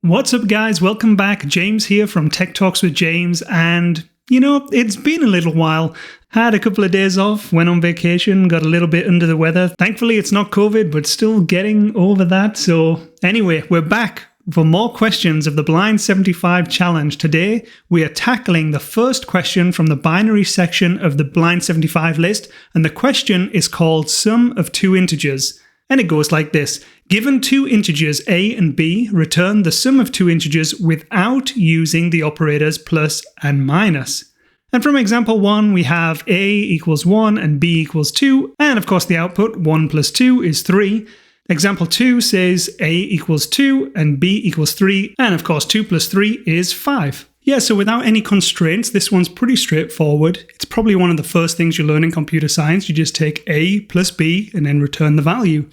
What's up, guys? Welcome back. James here from Tech Talks with James, and it's been a little while. Had a couple of days off, went on vacation, got a little bit under the weather. Thankfully, it's not COVID, but still getting over that. So anyway, we're back for more questions of the Blind 75 Challenge. Today, we are tackling the first question from the binary section of the Blind 75 list, and the question is called Sum of Two Integers. And it goes like this. Given two integers a and b, return the sum of two integers without using the operators plus and minus. And from example 1, we have a equals 1 and b equals 2. And of course the output, 1 plus 2 is 3. Example 2 says a equals 2 and b equals 3. And of course 2 plus 3 is 5. Yeah, so without any constraints, this one's pretty straightforward. It's probably one of the first things you learn in computer science. You just take a plus b and then return the value.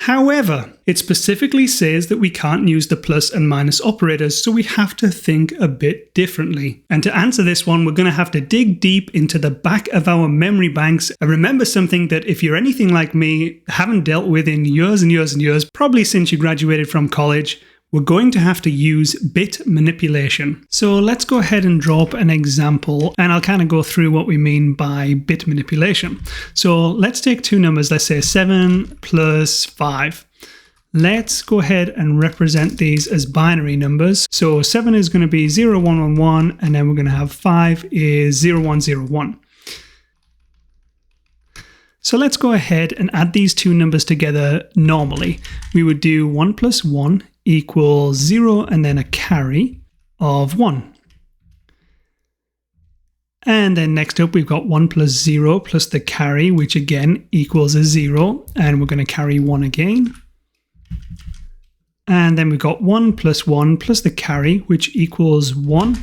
However, it specifically says that we can't use the plus and minus operators, so we have to think a bit differently. And to answer this one, we're going to have to dig deep into the back of our memory banks and remember something that if you're anything like me, haven't dealt with in years and years and years, probably since you graduated from college. We're going to have to use bit manipulation. So let's go ahead and draw up an example, and I'll kind of go through what we mean by bit manipulation. So let's take two numbers, let's say 7 plus 5. Let's go ahead and represent these as binary numbers. So 7 is going to be 0, 1, 1, 1, and then we're going to have 5 is 0, 1, 0, 1. So let's go ahead and add these two numbers together normally. We would do 1 plus 1 equals 0 and then a carry of 1. And then next up we've got 1 plus 0 plus the carry, which again equals a 0, and we're going to carry 1 again. And then we've got 1 plus the carry, which equals 1.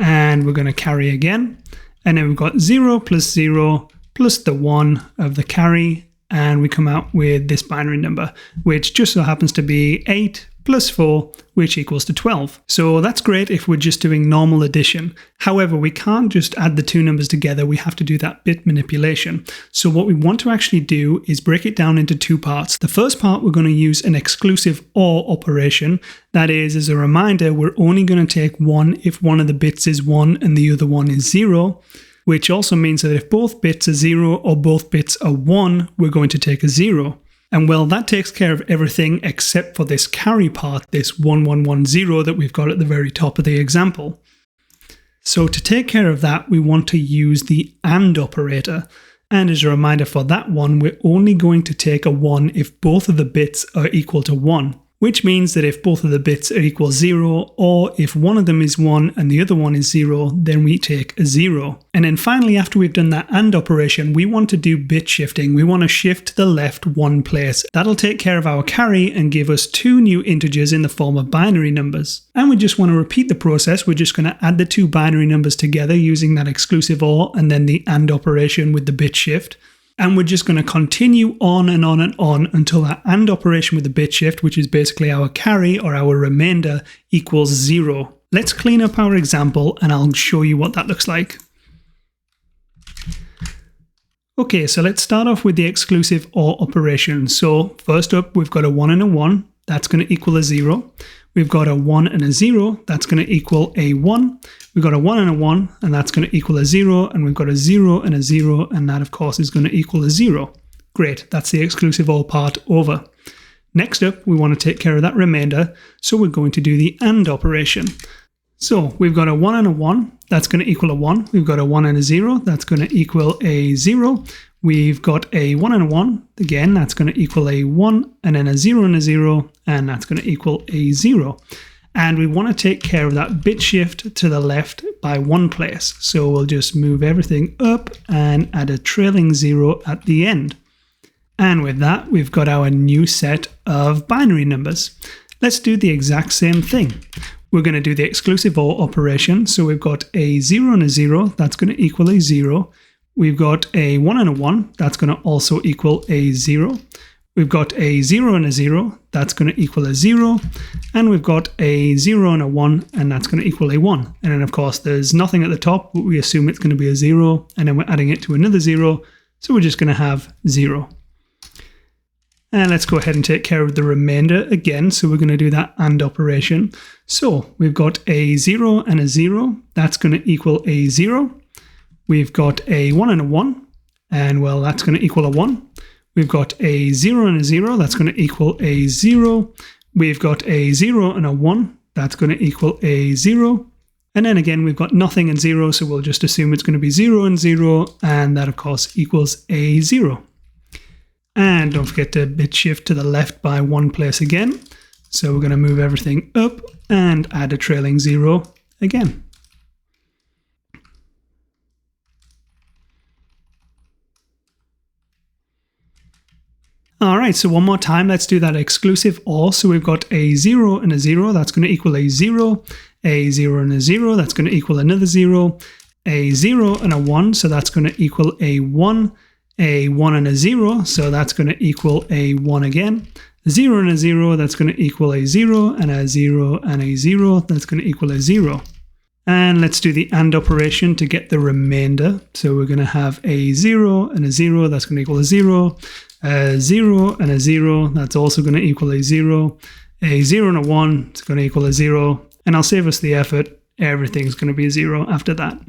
And we're going to carry again. And then we've got 0 plus the 1 of the carry, and we come out with this binary number, which just so happens to be 8 plus 4, which equals to 12. So that's great if we're just doing normal addition. However, we can't just add the two numbers together, we have to do that bit manipulation. So what we want to actually do is break it down into two parts. The first part, we're going to use an exclusive OR operation. That is, as a reminder, we're only going to take 1 if one of the bits is 1 and the other one is 0. Which also means that if both bits are 0 or both bits are 1, we're going to take a 0. And well, that takes care of everything except for this carry part, this 1110 that we've got at the very top of the example. So to take care of that, we want to use the AND operator. And as a reminder for that one, we're only going to take a 1 if both of the bits are equal to 1. Which means that if both of the bits are equal 0, or if one of them is 1 and the other one is 0, then we take a 0. And then finally, after we've done that AND operation, we want to do bit shifting. We want to shift to the left one place. That'll take care of our carry and give us two new integers in the form of binary numbers. And we just want to repeat the process. We're just going to add the two binary numbers together using that exclusive OR and then the AND operation with the bit shift. And we're just going to continue on and on and on until that AND operation with the bit shift, which is basically our carry or our remainder, equals 0. Let's clean up our example and I'll show you what that looks like. Okay, so let's start off with the exclusive OR operation. So first up, we've got a 1 and a 1. That's going to equal a 0. We've got a 1 and a 0. That's going to equal a 1. We've got a 1 and a 1, and that's going to equal a 0. And we've got a 0 and a 0, and that, of course, is going to equal a 0. Great, that's the exclusive OR part over. Next up, we want to take care of that remainder, so we're going to do the AND operation. So we've got a 1 and a 1. That's going to equal a 1. We've got a 1 and a 0. That's going to equal a 0. We've got a 1 and a 1. Again, that's going to equal a 1, and then a 0 and a 0, and that's going to equal a 0. And we want to take care of that bit shift to the left by one place. So we'll just move everything up and add a trailing 0 at the end. And with that, we've got our new set of binary numbers. Let's do the exact same thing. We're going to do the exclusive OR operation. So we've got a 0 and a 0. That's going to equal a 0. We've got a 1 and a 1. That's going to also equal a 0. We've got a 0 and a 0, that's going to equal a 0, and we've got a 0 and a 1, and that's going to equal a 1. And then of course there's nothing at the top, but we assume it's going to be a 0, and then we're adding it to another 0, So we're just going to have 0. And let's go ahead and take care of the remainder again. So we're going to do that AND operation. So we've got a 0 and a 0. That's going to equal a 0. We've got a 1 and a 1. And well, that's going to equal a 1. We've got a 0 and a 0. That's going to equal a 0. We've got a 0 and a 1. That's going to equal a 0. And then again, we've got nothing and 0. So we'll just assume it's going to be 0 and 0. And that, of course, equals a 0. And don't forget to bit shift to the left by 1 place again. So we're going to move everything up and add a trailing 0 again. All right, so one more time, let's do that exclusive OR. So we've got a 0 and a 0, that's going to equal a 0. A 0 and a 0, that's going to equal another 0. A 0 and a 1, so that's going to equal a 1. A 1 and a 0, so that's going to equal a 1 again. 0 and a 0, that's going to equal a 0. And a 0 and a 0, that's going to equal a 0. And let's do the AND operation to get the remainder. So we're going to have a 0 and a 0, that's going to equal a 0. A 0 and a 0, that's also going to equal a 0. A 0 and a 1, it's going to equal a 0. And I'll save us the effort. Everything's going to be 0 after that.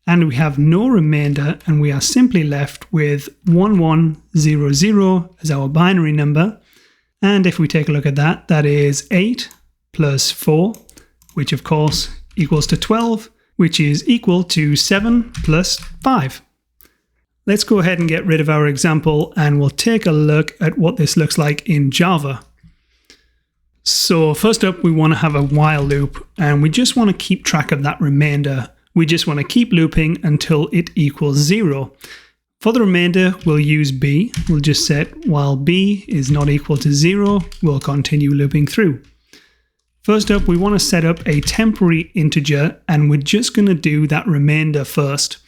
And we have no remainder, and we are simply left with 1100 as our binary number. And if we take a look at that, that is 8 plus 4, which of course equals to 12, which is equal to 7 plus 5. Let's go ahead and get rid of our example, and we'll take a look at what this looks like in Java. So first up, we want to have a while loop, and we just want to keep track of that remainder. We just want to keep looping until it equals 0. For the remainder, we'll use b. We'll just set while b is not equal to 0, we'll continue looping through. First up, we want to set up a temporary integer, and we're just going to do that remainder first.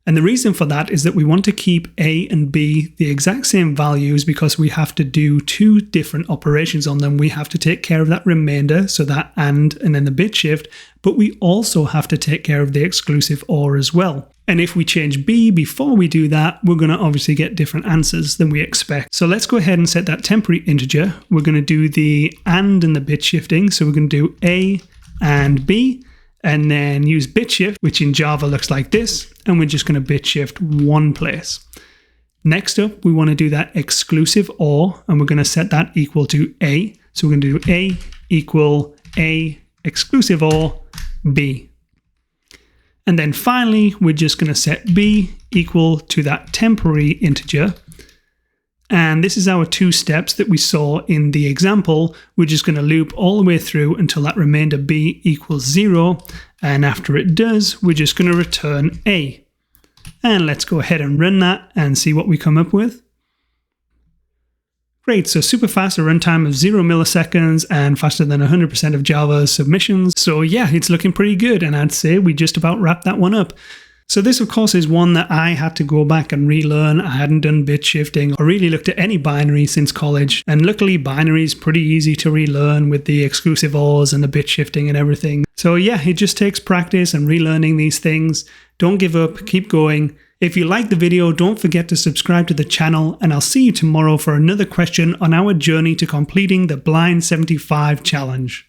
And the reason for that is that we want to keep a and b the exact same values because we have to do 2 different operations on them. We have to take care of that remainder, so that and then the bit shift, but we also have to take care of the exclusive OR as well. And if we change b before we do that, we're going to obviously get different answers than we expect. So let's go ahead and set that temporary integer. We're going to do the and the bit shifting. So we're going to do a and b, and then use bit shift, which in Java looks like this, and we're just going to bit shift 1 place. Next up, we want to do that exclusive OR, and we're going to set that equal to a. So we're going to do a equal a exclusive OR b. And then finally, we're just going to set b equal to that temporary integer. And this is our 2 steps that we saw in the example. We're just going to loop all the way through until that remainder b equals 0. And after it does, we're just going to return a. And let's go ahead and run that and see what we come up with. Great, so super fast, a runtime of 0 milliseconds and faster than 100% of Java's submissions. So yeah, it's looking pretty good, and I'd say we just about wrapped that one up. So this, of course, is one that I had to go back and relearn. I hadn't done bit shifting or really looked at any binary since college. And luckily, binary is pretty easy to relearn with the exclusive ORs and the bit shifting and everything. So yeah, it just takes practice and relearning these things. Don't give up, keep going. If you liked the video, don't forget to subscribe to the channel, and I'll see you tomorrow for another question on our journey to completing the Blind 75 challenge.